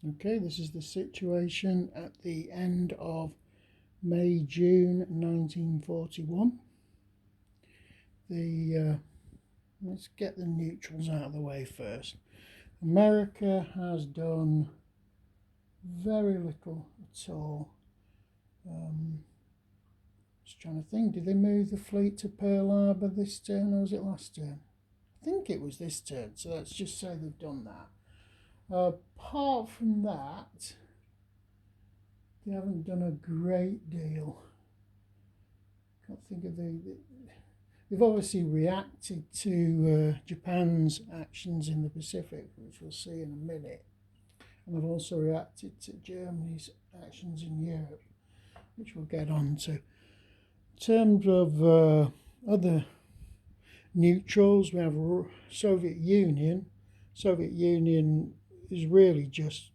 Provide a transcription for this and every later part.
Okay, this is the situation at the end of May, June 1941. Let's get the neutrals out of the way first. America has done very little at all. Just trying to think, did they move the fleet to Pearl Harbor this turn or was it last turn? I think it was this turn, so let's just say they've done that. Apart from that, they haven't done a great deal. Can't think of they've obviously reacted to Japan's actions in the Pacific, which we'll see in a minute, and they've also reacted to Germany's actions in Europe, which we'll get on to. In terms of other neutrals, we have Soviet Union. Soviet Union is really just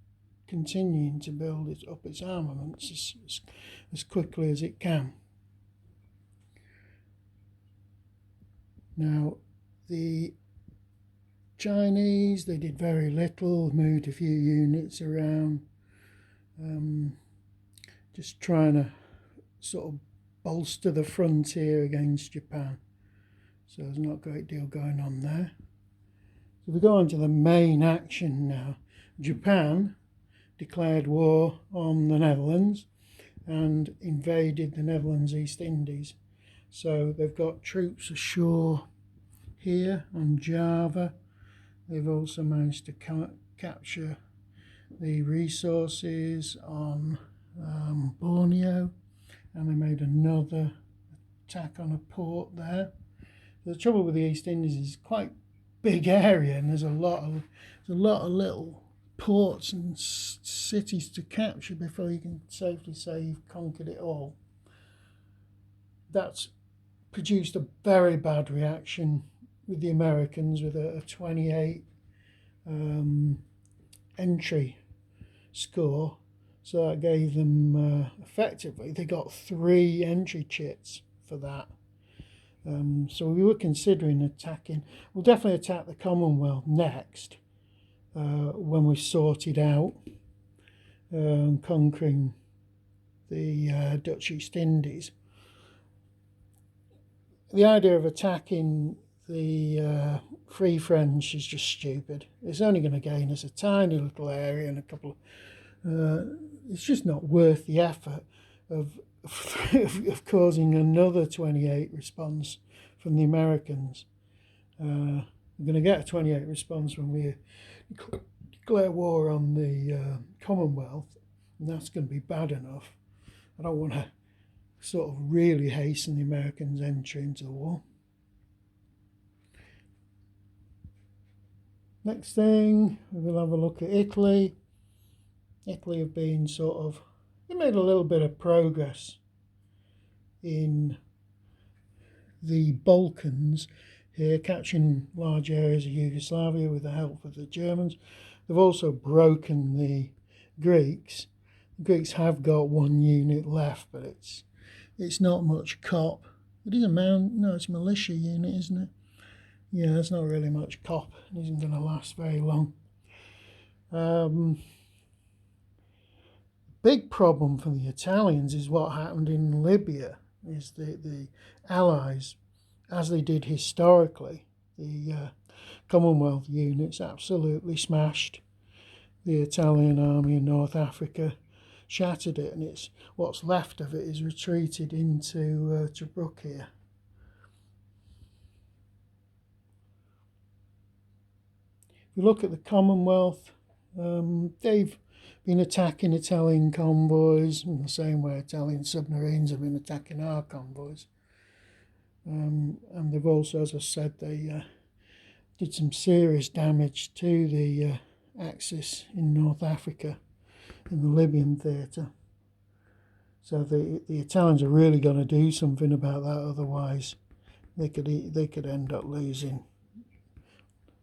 continuing to build up its armaments as quickly as it can. Now, the Chinese, they did very little, moved a few units around, just trying to sort of bolster the frontier against Japan. So there's not a great deal going on there. So we go on to the main action now. Japan declared war on the Netherlands and invaded the Netherlands East Indies. So they've got troops ashore here on Java. They've also managed to capture the resources on Borneo, and they made another attack on a port there. The trouble with the East Indies is quite big area, and there's a lot of little ports and cities to capture before you can safely say you've conquered it all. That's produced a very bad reaction with the Americans, with a 28 entry score. So that gave them effectively, they got 3 entry chits for that. So we were considering attacking. We'll definitely attack the Commonwealth next, when we sorted out conquering the Dutch East Indies. The idea of attacking the Free French is just stupid. It's only going to gain us a tiny little area and a couple of... it's just not worth the effort of causing another 28 response from the Americans. We're going to get a 28 response when we declare war on the Commonwealth, and that's going to be bad enough. I don't want to sort of really hasten the Americans' entry into the war. Next thing, we'll have a look at Italy. Italy have been they made a little bit of progress in the Balkans here, capturing large areas of Yugoslavia with the help of the Germans. They've also broken the Greeks. The Greeks have got 1 unit left, but it's not much COP. It is it's a militia unit, isn't it? Yeah, it's not really much COP. It isn't going to last very long. Big problem for the Italians is what happened in Libya. Is the Allies, as they did historically, the Commonwealth units absolutely smashed the Italian army in North Africa, shattered it, and what's left of it is retreated into Tobruk here. If you look at the Commonwealth, they've been attacking Italian convoys in the same way Italian submarines have been attacking our convoys. And they've also, as I said, they did some serious damage to the Axis in North Africa, in the Libyan theatre. So the Italians are really going to do something about that, otherwise they could end up losing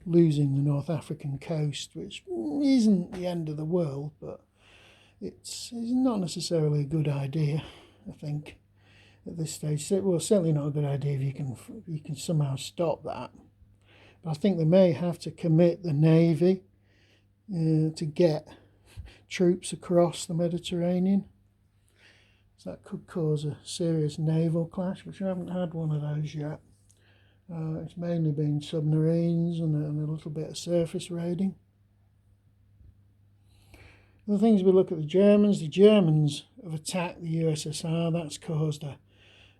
the North African coast, which isn't the end of the world, but it's not necessarily a good idea, I think, at this stage. Well, certainly not a good idea if you can somehow stop that. But I think they may have to commit the Navy to get troops across the Mediterranean. So that could cause a serious naval clash, which we haven't had one of those yet. It's mainly been submarines and a little bit of surface raiding. The things we look at the Germans have attacked the USSR. That's caused a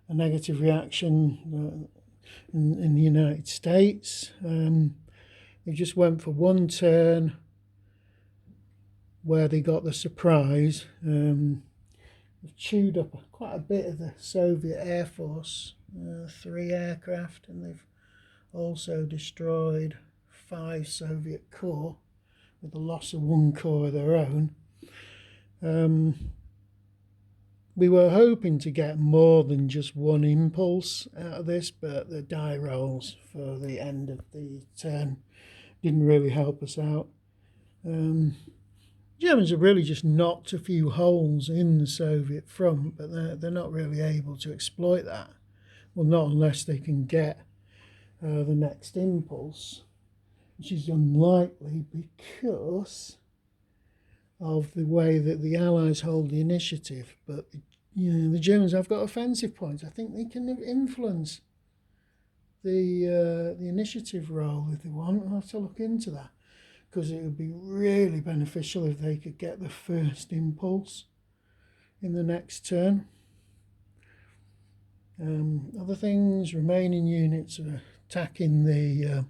negative reaction in the United States. They just went for one turn where they got the surprise. They've chewed up quite a bit of the Soviet Air Force, 3 aircraft, and they've also destroyed 5 Soviet corps with the loss of 1 corps of their own. We were hoping to get more than just one impulse out of this, but the die rolls for the end of the turn didn't really help us out. Germans have really just knocked a few holes in the Soviet front, but they're not really able to exploit that. Well, not unless they can get the next impulse, which is unlikely because of the way that the Allies hold the initiative. But the Germans have got offensive points. I think they can influence the initiative role if they want. I'll have to look into that, because it would be really beneficial if they could get the first impulse in the next turn. Other things, Romanian units are attacking the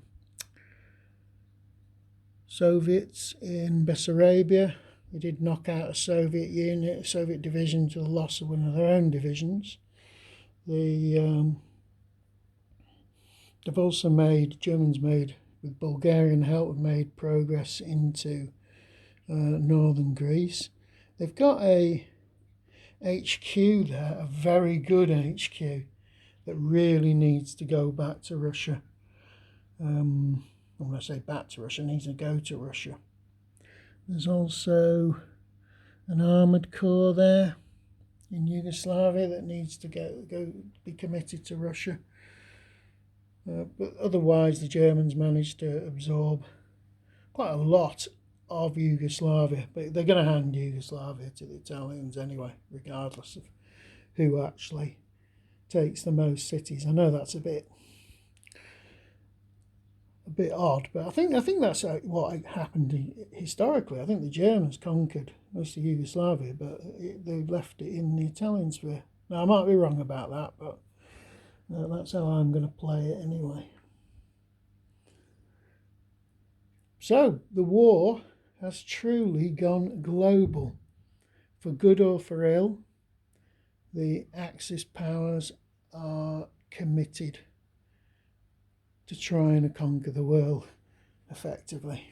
Soviets in Bessarabia. They did knock out a Soviet unit, a Soviet division, to the loss of one of their own divisions. They've also Germans made, with Bulgarian help, have made progress into northern Greece. They've got a HQ there, a very good HQ, that really needs to go back to Russia. When I say back to Russia, it needs to go to Russia. There's also an armoured corps there in Yugoslavia that needs to be committed to Russia. But otherwise, the Germans managed to absorb quite a lot of Yugoslavia. But they're going to hand Yugoslavia to the Italians anyway, regardless of who actually takes the most cities. I know that's a bit odd, but I think that's what happened historically. I think the Germans conquered most of Yugoslavia, but they left it in the Italian sphere. Now, I might be wrong about that, but that's how I'm going to play it anyway. So the war has truly gone global. For good or for ill, the Axis powers are committed to trying to conquer the world effectively.